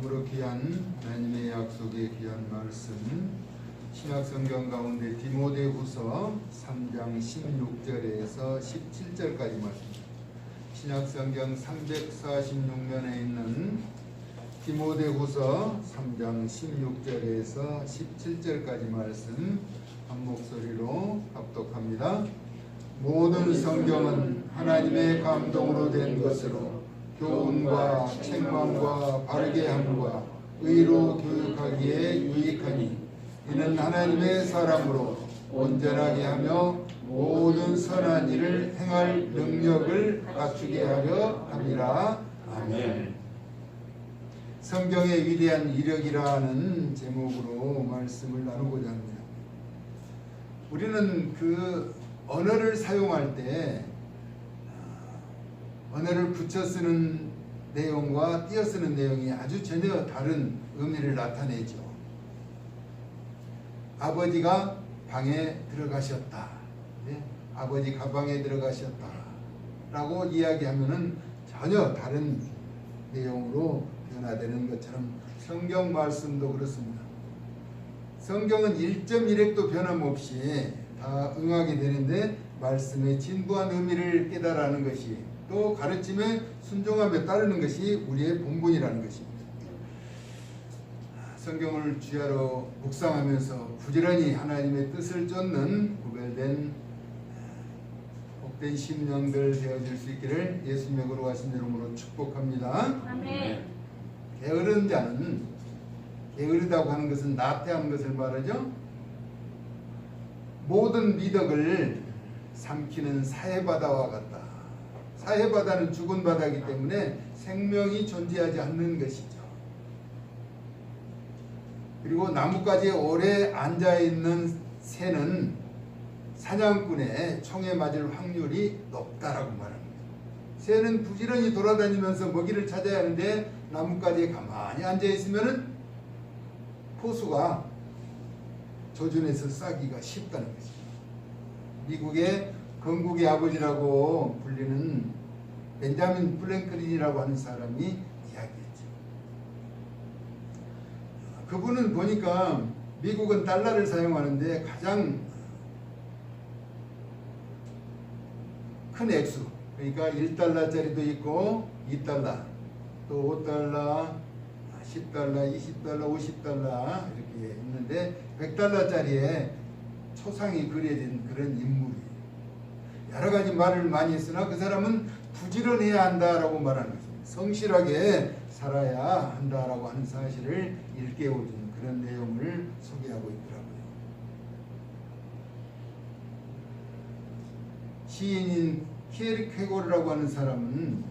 참으로 귀한 하나님의 약속의 귀한 말씀, 신약성경 가운데 디모데후서 3장 16절에서 17절까지 말씀. 신약성경 346면에 있는 디모데후서 3장 16절에서 17절까지 말씀 한 목소리로 합독합니다. 모든 성경은 하나님의 감동으로 된 것으로 교훈과 책망과 바르게 함과 의로 교육하기에 유익하니 이는 하나님의 사람으로 온전하게 하며 모든 선한 일을 행할 능력을 갖추게 하려 함이라. 아멘. 성경의 위대한 이력이라는 제목으로 말씀을 나누고자 합니다. 우리는 그 언어를 사용할 때 언어를 붙여 쓰는 내용과 띄어 쓰는 내용이 아주 전혀 다른 의미를 나타내죠. 아버지가 방에 들어가셨다. 네? 아버지 가방에 들어가셨다. 라고 이야기하면은 전혀 다른 내용으로 변화되는 것처럼 성경 말씀도 그렇습니다. 성경은 1.1획도 변함없이 다 응하게 되는데 말씀의 진부한 의미를 깨달아는 것이 또 가르침에 순종하며 따르는 것이 우리의 본분이라는 것입니다. 성경을 주야로 묵상하면서 부지런히 하나님의 뜻을 쫓는 구별된 복된 심령들 되어질 수 있기를 예수님의 거룩하신 이름으로 축복합니다. 아멘. 게으른 자는, 게으르다고 하는 것은 나태한 것을 말하죠. 모든 미덕을 삼키는 사해바다와 같다. 사해바다는 죽은 바다이기 때문에 생명이 존재하지 않는 것이죠. 그리고 나뭇가지에 오래 앉아있는 새는 사냥꾼의 총에 맞을 확률이 높다라고 말합니다. 새는 부지런히 돌아다니면서 먹이를 찾아야 하는데 나뭇가지에 가만히 앉아있으면 포수가 조준해서 싸기가 쉽다는 것입니다. 미국의 건국의 아버지라고 불리는 벤자민 프랭클린이라고 하는 사람이 이야기했죠. 그분은 보니까 미국은 달러를 사용하는데 가장 큰 액수, 그러니까 1달러짜리도 있고 2달러, 또 5달러, 10달러, 20달러, 50달러 이렇게 있는데 100달러짜리에 초상이 그려진 그런 인물이에요. 여러 가지 말을 많이 했으나 그 사람은 부지런해야 한다라고 말하는 것입니다. 성실하게 살아야 한다라고 하는 사실을 일깨워준 그런 내용을 소개하고 있더라고요. 시인인 키에르케고르라고 하는 사람은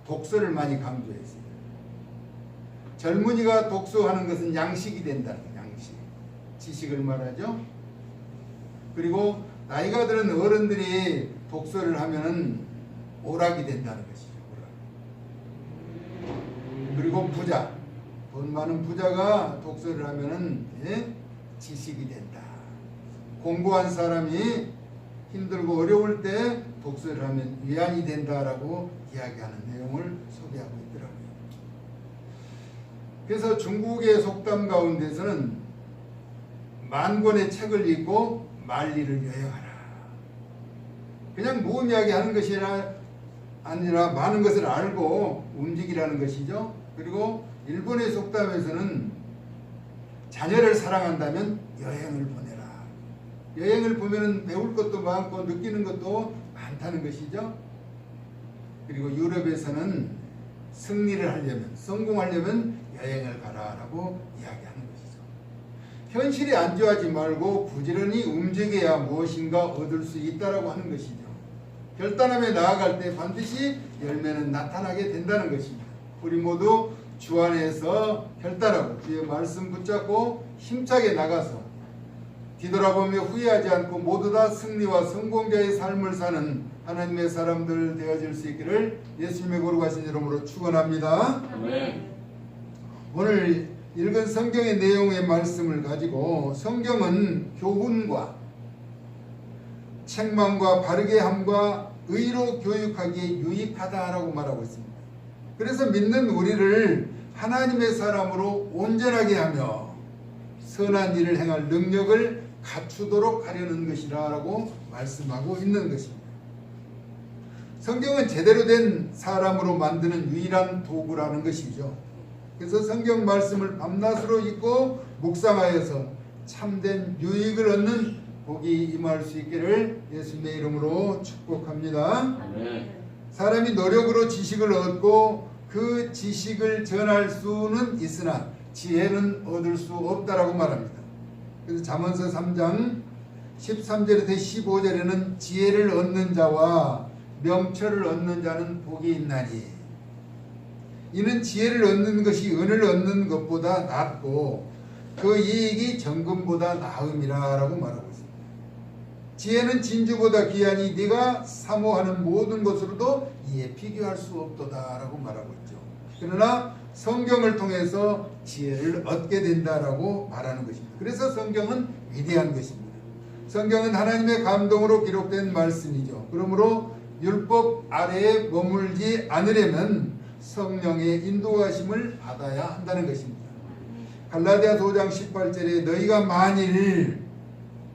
독서를 많이 강조했어요. 젊은이가 독서하는 것은 양식이 된다는 거예요. 양식. 지식을 말하죠. 그리고 나이가 들은 어른들이 독서를 하면은 오락이 된다는 것이죠. 오락. 그리고 부자, 돈 많은 부자가 독서를 하면은 지식이 된다. 공부한 사람이 힘들고 어려울 때 독서를 하면 위안이 된다라고 이야기하는 내용을 소개하고 있더라고요. 그래서 중국의 속담 가운데서는 만 권의 책을 읽고 만리를 여행하라. 그냥 무의미하게 하는 것이 아니라 많은 것을 알고 움직이라는 것이죠. 그리고 일본의 속담에서는 자녀를 사랑한다면 여행을 보내라. 여행을 보면은 배울 것도 많고 느끼는 것도 많다는 것이죠. 그리고 유럽에서는 승리를 하려면, 성공하려면 여행을 가라라고 이야기하는 것이죠. 현실에 안주하지 말고 부지런히 움직여야 무엇인가 얻을 수 있다라고 하는 것이죠. 결단함에 나아갈 때 반드시 열매는 나타나게 된다는 것입니다. 우리 모두 주 안에서 결단하고 주의 말씀 붙잡고 힘차게 나가서 뒤돌아보며 후회하지 않고 모두 다 승리와 성공자의 삶을 사는 하나님의 사람들 되어질 수 있기를 예수님의 거룩하신 이름으로 축원합니다. 아멘. 오늘 읽은 성경의 내용의 말씀을 가지고 성경은 교훈과 책망과 바르게 함과 의로 교육하기에 유익하다라고 말하고 있습니다. 그래서 믿는 우리를 하나님의 사람으로 온전하게 하며 선한 일을 행할 능력을 갖추도록 하려는 것이라 라고 말씀하고 있는 것입니다. 성경은 제대로 된 사람으로 만드는 유일한 도구라는 것이죠. 그래서 성경 말씀을 밤낮으로 읽고 묵상하여서 참된 유익을 얻는 복이 임할 수 있기를 예수님의 이름으로 축복합니다. 사람이 노력으로 지식을 얻고 그 지식을 전할 수는 있으나 지혜는 얻을 수 없다라고 말합니다. 그래서 잠언서 3장 13절에서 15절에는 지혜를 얻는 자와 명철을 얻는 자는 복이 있나니 이는 지혜를 얻는 것이 은을 얻는 것보다 낫고 그 이익이 정금보다 나음이라 라고 말하고 있습니다. 지혜는 진주보다 귀하니 네가 사모하는 모든 것으로도 이에 비교할 수 없도다 라고 말하고 있죠. 그러나 성경을 통해서 지혜를 얻게 된다라고 말하는 것입니다. 그래서 성경은 위대한 것입니다. 성경은 하나님의 감동으로 기록된 말씀이죠. 그러므로 율법 아래에 머물지 않으려면 성령의 인도하심을 받아야 한다는 것입니다. 갈라디아 5장 18절에 너희가 만일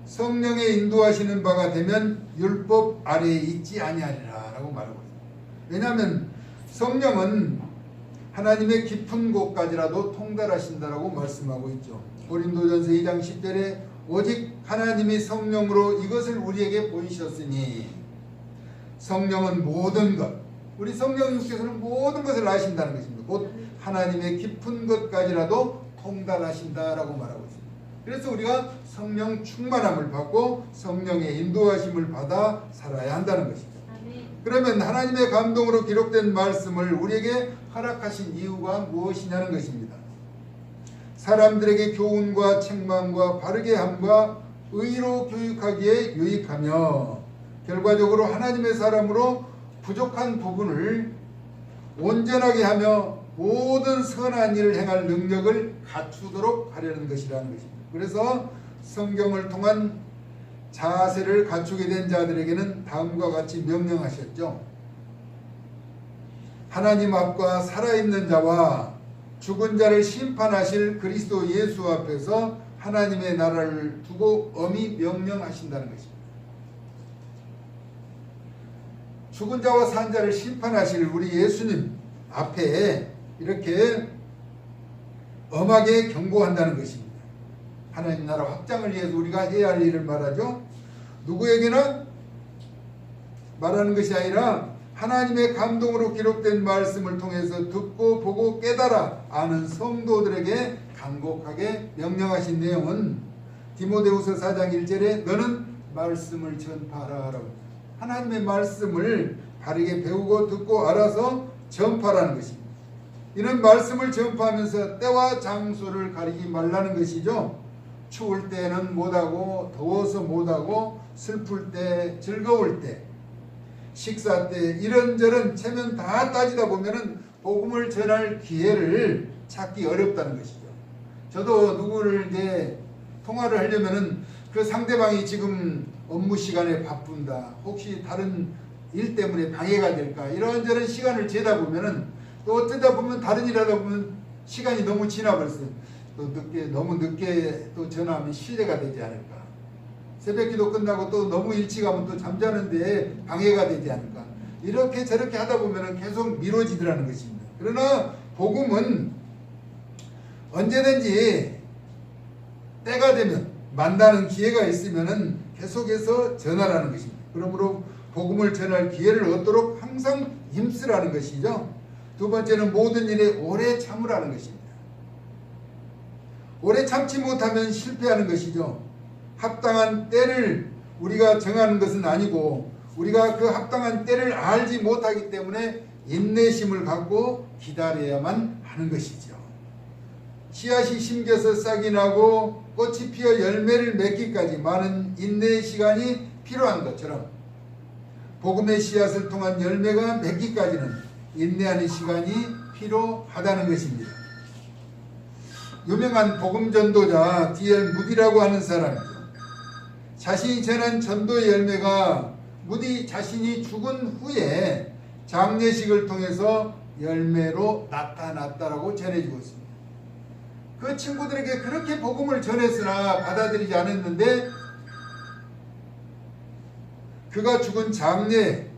성령의 인도하시는 바가 되면 율법 아래에 있지 아니하리라 라고 말하고 있습니다. 왜냐하면 성령은 하나님의 깊은 곳까지라도 통달하신다라고 말씀하고 있죠. 고린도전서 2장 10절에 오직 하나님이 성령으로 이것을 우리에게 보이셨으니 성령은 모든 것, 우리 성령님께서는 모든 것을 아신다는 것입니다. 곧 하나님의 깊은 것까지라도 통달하신다라고 말하고 있습니다. 그래서 우리가 성령 충만함을 받고 성령의 인도하심을 받아 살아야 한다는 것입니다. 그러면 하나님의 감동으로 기록된 말씀을 우리에게 허락하신 이유가 무엇이냐는 것입니다. 사람들에게 교훈과 책망과 바르게 함과 의로 교육하기에 유익하며 결과적으로 하나님의 사람으로 부족한 부분을 온전하게 하며 모든 선한 일을 행할 능력을 갖추도록 하려는 것이라는 것입니다. 그래서 성경을 통한 자세를 갖추게 된 자들에게는 다음과 같이 명령하셨죠. 하나님 앞과 살아있는 자와 죽은 자를 심판하실 그리스도 예수 앞에서 하나님의 나라를 두고 엄히 명령하신다는 것입니다. 죽은 자와 산 자를 심판하실 우리 예수님 앞에 이렇게 엄하게 경고한다는 것입니다. 하나님 나라 확장을 위해서 우리가 해야 할 일을 말하죠. 누구에게나 말하는 것이 아니라 하나님의 감동으로 기록된 말씀을 통해서 듣고 보고 깨달아 아는 성도들에게 간곡하게 명령하신 내용은 디모데후서 4장 1절에 너는 말씀을 전파하라라고, 하나님의 말씀을 바르게 배우고 듣고 알아서 전파라는 것입니다. 이는 말씀을 전파하면서 때와 장소를 가리지 말라는 것이죠. 추울 때는 못하고 더워서 못하고 슬플 때 즐거울 때 식사 때 이런저런 체면 다 따지다 보면은 복음을 전할 기회를 찾기 어렵다는 것이죠. 저도 누구를 이제 통화를 하려면은 그 상대방이 지금 업무 시간에 바쁜다, 혹시 다른 일 때문에 방해가 될까, 이런저런 시간을 재다 보면은 또 어쩌다 보면 다른 일 하다 보면 시간이 너무 지나버렸어요. 또 너무 늦게 또 전화하면 실례가 되지 않을까. 새벽 기도 끝나고 또 너무 일찍 하면 또 잠자는데 방해가 되지 않을까. 이렇게 저렇게 하다 보면 계속 미뤄지더라는 것입니다. 그러나 복음은 언제든지 때가 되면 만나는 기회가 있으면 계속해서 전하라는 것입니다. 그러므로 복음을 전할 기회를 얻도록 항상 힘쓰라는 것이죠. 두 번째는 모든 일에 오래 참으라는 것입니다. 오래 참지 못하면 실패하는 것이죠. 합당한 때를 우리가 정하는 것은 아니고 우리가 그 합당한 때를 알지 못하기 때문에 인내심을 갖고 기다려야만 하는 것이죠. 씨앗이 심겨서 싹이 나고 꽃이 피어 열매를 맺기까지 많은 인내의 시간이 필요한 것처럼 복음의 씨앗을 통한 열매가 맺기까지는 인내하는 시간이 필요하다는 것입니다. 유명한 복음 전도자 D.L. 무디라고 하는 사람이죠. 자신이 전한 전도의 열매가 무디 자신이 죽은 후에 장례식을 통해서 열매로 나타났다라고 전해지고 있습니다. 그 친구들에게 그렇게 복음을 전했으나 받아들이지 않았는데 그가 죽은 장례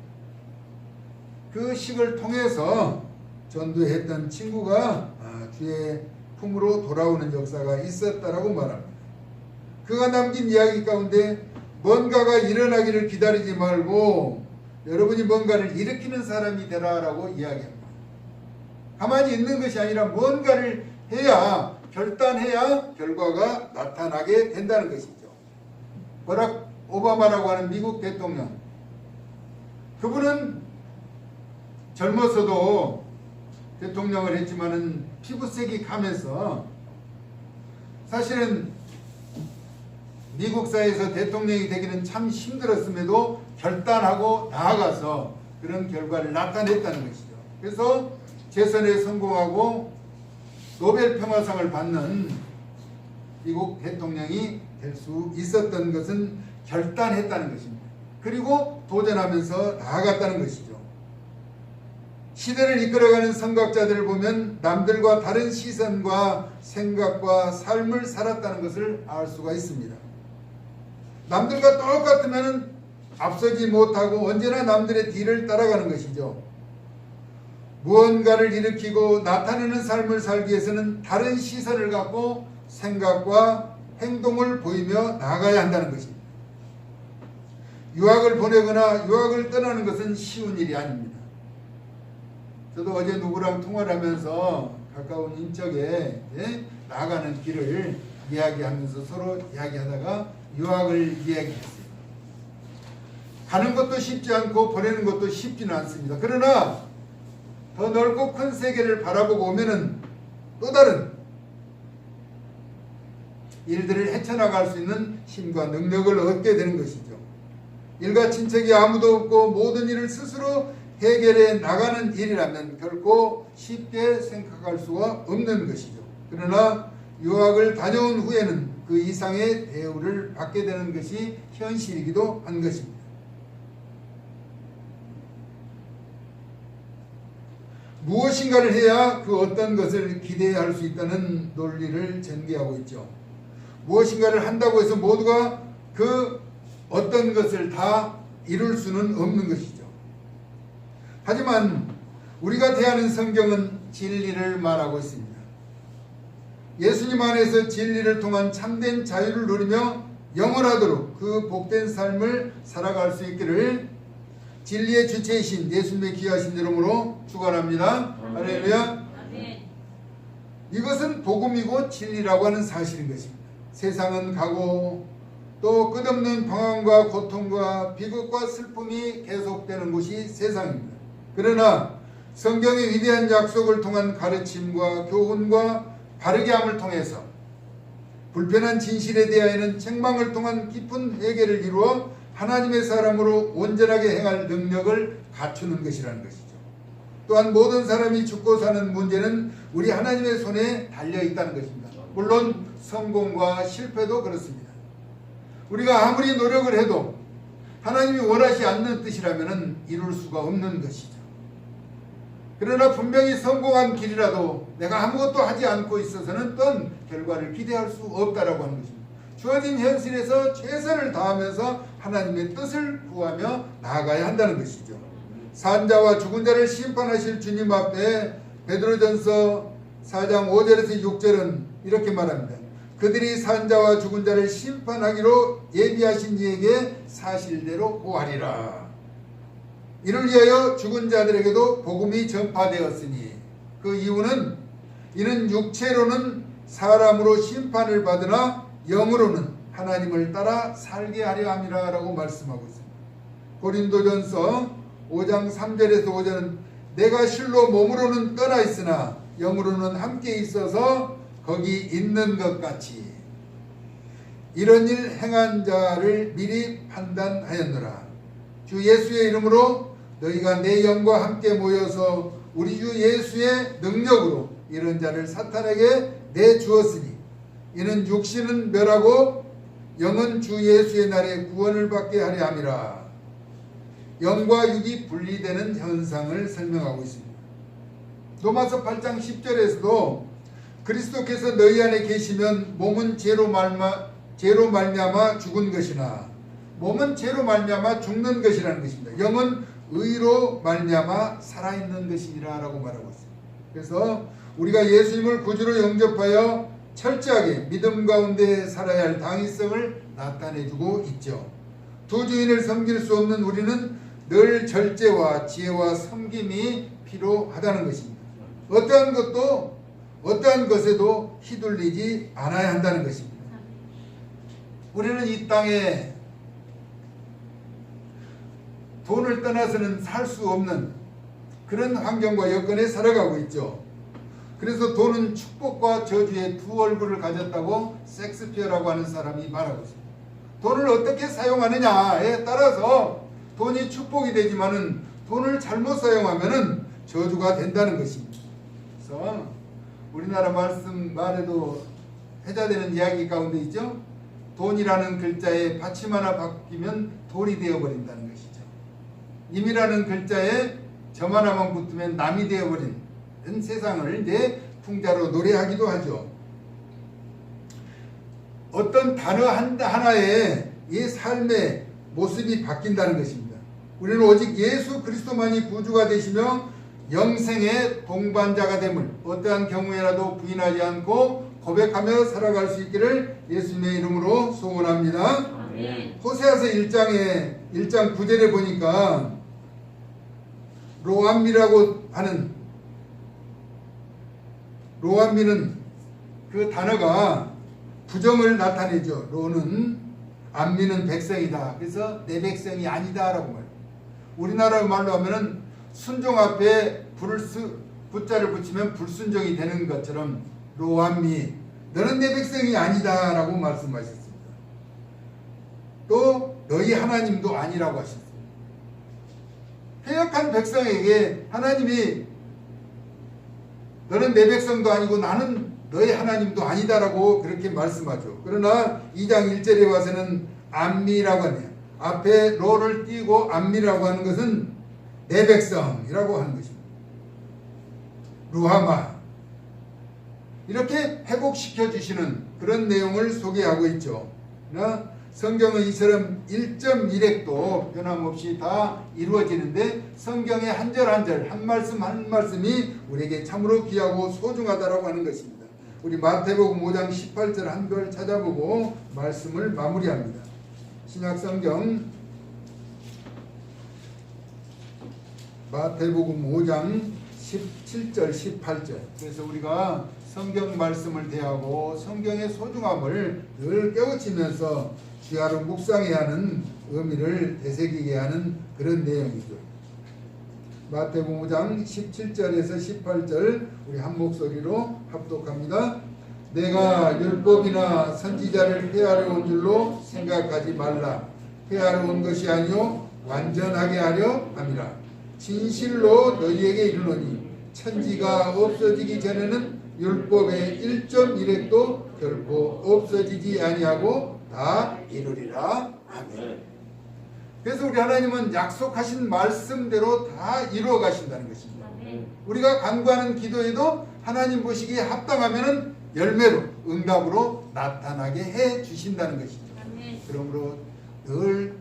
그 식을 통해서 전도했던 친구가 주의 품으로 돌아오는 역사가 있었다라고 말합니다. 그가 남긴 이야기 가운데 뭔가가 일어나기를 기다리지 말고 여러분이 뭔가를 일으키는 사람이 되라라고 이야기합니다. 가만히 있는 것이 아니라 뭔가를 해야, 결단해야 결과가 나타나게 된다는 것이죠. 버락 오바마라고 하는 미국 대통령, 그분은 젊어서도 대통령을 했지만은 피부색이 감해서 사실은 미국 사회에서 대통령이 되기는 참 힘들었음에도 결단하고 나아가서 그런 결과를 나타냈다는 것이죠. 그래서 재선에 성공하고 노벨 평화상을 받는 미국 대통령이 될 수 있었던 것은 결단했다는 것입니다. 그리고 도전하면서 나아갔다는 것이죠. 시대를 이끌어가는 선각자들을 보면 남들과 다른 시선과 생각과 삶을 살았다는 것을 알 수가 있습니다. 남들과 똑같으면 앞서지 못하고 언제나 남들의 뒤를 따라가는 것이죠. 무언가를 일으키고 나타내는 삶을 살기 위해서는 다른 시선을 갖고 생각과 행동을 보이며 나아가야 한다는 것입니다. 유학을 보내거나 유학을 떠나는 것은 쉬운 일이 아닙니다. 저도 어제 누구랑 통화를 하면서 가까운 인척에 나아가는 길을 이야기하면서 서로 이야기하다가 유학을 이야기했어요. 가는 것도 쉽지 않고 보내는 것도 쉽지는 않습니다. 그러나 더 넓고 큰 세계를 바라보고 오면은 또 다른 일들을 헤쳐나갈 수 있는 힘과 능력을 얻게 되는 것이죠. 일가 친척이 아무도 없고 모든 일을 스스로 해결해 나가는 일이라면 결코 쉽게 생각할 수가 없는 것이죠. 그러나 유학을 다녀온 후에는 그 이상의 대우를 받게 되는 것이 현실이기도 한 것입니다. 무엇인가를 해야 그 어떤 것을 기대할 수 있다는 논리를 전개하고 있죠. 무엇인가를 한다고 해서 모두가 그 어떤 것을 다 이룰 수는 없는 것이죠. 하지만 우리가 대하는 성경은 진리를 말하고 있습니다. 예수님 안에서 진리를 통한 참된 자유를 누리며 영원하도록 그 복된 삶을 살아갈 수 있기를 진리의 주체이신 예수님의 귀하신 이름으로 축원합니다. 할렐루야. 이것은 복음이고 진리라고 하는 사실인 것입니다. 세상은 가고 또 끝없는 방황과 고통과 비극과 슬픔이 계속되는 곳이 세상입니다. 그러나 성경의 위대한 약속을 통한 가르침과 교훈과 바르게함을 통해서 불편한 진실에 대하여는 책망을 통한 깊은 회개를 이루어 하나님의 사람으로 온전하게 행할 능력을 갖추는 것이라는 것이죠. 또한 모든 사람이 죽고 사는 문제는 우리 하나님의 손에 달려있다는 것입니다. 물론 성공과 실패도 그렇습니다. 우리가 아무리 노력을 해도 하나님이 원하지 않는 뜻이라면 이룰 수가 없는 것이죠. 그러나 분명히 성공한 길이라도 내가 아무것도 하지 않고 있어서는 어떤 결과를 기대할 수 없다라고 하는 것입니다. 주어진 현실에서 최선을 다하면서 하나님의 뜻을 구하며 나아가야 한다는 것이죠. 산자와 죽은 자를 심판하실 주님 앞에 베드로전서 4장 5절에서 6절은 이렇게 말합니다. 그들이 산자와 죽은 자를 심판하기로 예비하신 이에게 사실대로 고하리라. 이를 위하여 죽은 자들에게도 복음이 전파되었으니 그 이유는 이는 육체로는 사람으로 심판을 받으나 영으로는 하나님을 따라 살게 하려 함이라 라고 말씀하고 있습니다. 고린도전서 5장 3절에서 5절은 내가 실로 몸으로는 떠나 있으나 영으로는 함께 있어서 거기 있는 것 같이 이런 일 행한 자를 미리 판단하였노라. 주 예수의 이름으로 너희가 내 영과 함께 모여서 우리 주 예수의 능력으로 이런 자를 사탄에게 내주었으니 이는 육신은 멸하고 영은 주 예수의 날에 구원을 받게 하려 함이라. 영과 육이 분리되는 현상을 설명하고 있습니다. 로마서 8장 10절에서도 그리스도께서 너희 안에 계시면 몸은 죄로 말미암아 죽은 것이나 몸은 죄로 말미암아 죽는 것이라는 것입니다. 영은 의로 말미암아 살아있는 것이니라 라고 말하고 있습니다. 그래서 우리가 예수님을 구주로 영접하여 철저하게 믿음 가운데 살아야 할 당위성을 나타내주고 있죠. 두 주인을 섬길 수 없는 우리는 늘 절제와 지혜와 섬김이 필요하다는 것입니다. 어떠한 것에도 휘둘리지 않아야 한다는 것입니다. 우리는 이 땅에 돈을 떠나서는 살 수 없는 그런 환경과 여건에 살아가고 있죠. 그래서 돈은 축복과 저주의 두 얼굴을 가졌다고 섹스피어라고 하는 사람이 말하고 있습니다. 돈을 어떻게 사용하느냐에 따라서 돈이 축복이 되지만은 돈을 잘못 사용하면은 저주가 된다는 것입니다. 그래서 우리나라 말에도 해자되는 이야기 가운데 있죠. 돈이라는 글자에 받침 하나 바뀌면 돌이 되어버린다는 것이죠. 임이라는 글자에 점 하나만 붙으면 남이 되어버린 세상을 이제 풍자로 노래하기도 하죠. 어떤 단어 하나에 이 삶의 모습이 바뀐다는 것입니다. 우리는 오직 예수 그리스도만이 구주가 되시며 영생의 동반자가 됨을 어떠한 경우에라도 부인하지 않고 고백하며 살아갈 수 있기를 예수님의 이름으로 소원합니다. 아멘. 호세아서 1장 9절에 보니까 로암미라고 하는 로암미는 그 단어가 부정을 나타내죠. 로는 암미는 백성이다. 그래서 내 백성이 아니다라고 말해요. 우리나라 말로 하면은 순종 앞에 부자를 붙이면 불순종이 되는 것처럼 로암미 너는 내 백성이 아니다라고 말씀하셨습니다. 또 너희 하나님도 아니라고 하셨습니다. 회역한 백성에게 하나님이 너는 내 백성도 아니고 나는 너희 하나님도 아니다라고 그렇게 말씀하죠. 그러나 2장 1절에 와서는 암미라고 하네요. 앞에 로를 띄고 암미라고 하는 것은 내 백성이라고 하는 것입니다. 루하마 이렇게 회복시켜 주시는 그런 내용을 소개하고 있죠. 그러나 성경은 이처럼 1.1핵도 변함없이 다 이루어지는데 성경의 한 절 한 절 한 말씀 한 말씀이 우리에게 참으로 귀하고 소중하다라고 하는 것입니다. 우리 마태복음 5장 18절 한글 찾아보고 말씀을 마무리합니다. 신약성경 마태복음 5장 17절 18절 그래서 우리가 성경 말씀을 대하고 성경의 소중함을 늘 깨우치면서 주야로 묵상해야 하는 의미를 되새기게 하는 그런 내용이죠. 마태복음 5장 17절에서 18절 우리 한 목소리로 합독합니다. 내가 율법이나 선지자를 폐하려 온 줄로 생각하지 말라. 폐하려 온 것이 아니요 완전하게 하려 함이라. 진실로 너희에게 이르노니 천지가 없어지기 전에는 율법의 1.1핵도 결코 없어지지 아니하고 다 이루리라. 아멘. 그래서 우리 하나님은 약속하신 말씀대로 다 이루어 가신다는 것입니다. 우리가 간구하는 기도에도 하나님 보시기에 합당하면 열매로 응답으로 나타나게 해 주신다는 것이죠. 그러므로 늘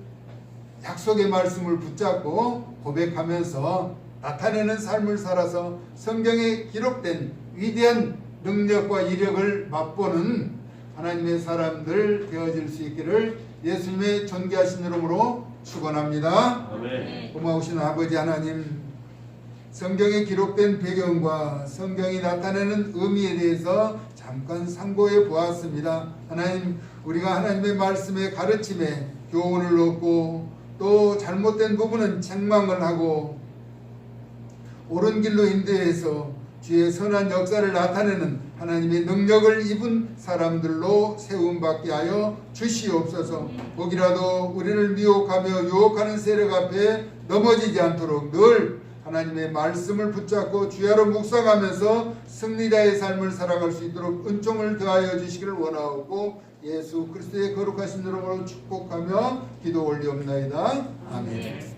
약속의 말씀을 붙잡고 고백하면서 나타내는 삶을 살아서 성경에 기록된 위대한 능력과 이력을 맛보는 하나님의 사람들 되어질 수 있기를 예수님의 존귀하신 이름으로 축원합니다. 아멘. 고마우신 아버지 하나님, 성경에 기록된 배경과 성경이 나타내는 의미에 대해서 잠깐 상고해 보았습니다. 하나님, 우리가 하나님의 말씀의 가르침에 교훈을 얻고 또 잘못된 부분은 책망을 하고 옳은 길로 인도해서 주의 선한 역사를 나타내는 하나님의 능력을 입은 사람들로 세움받게 하여 주시옵소서. 혹이라도 우리를 미혹하며 유혹하는 세력 앞에 넘어지지 않도록 늘 하나님의 말씀을 붙잡고 주야로 묵상하면서 승리자의 삶을 살아갈 수 있도록 은총을 더하여 주시기를 원하고 예수 그리스도의 거룩하신 이름으로 축복하며 기도 올리옵나이다. 아멘.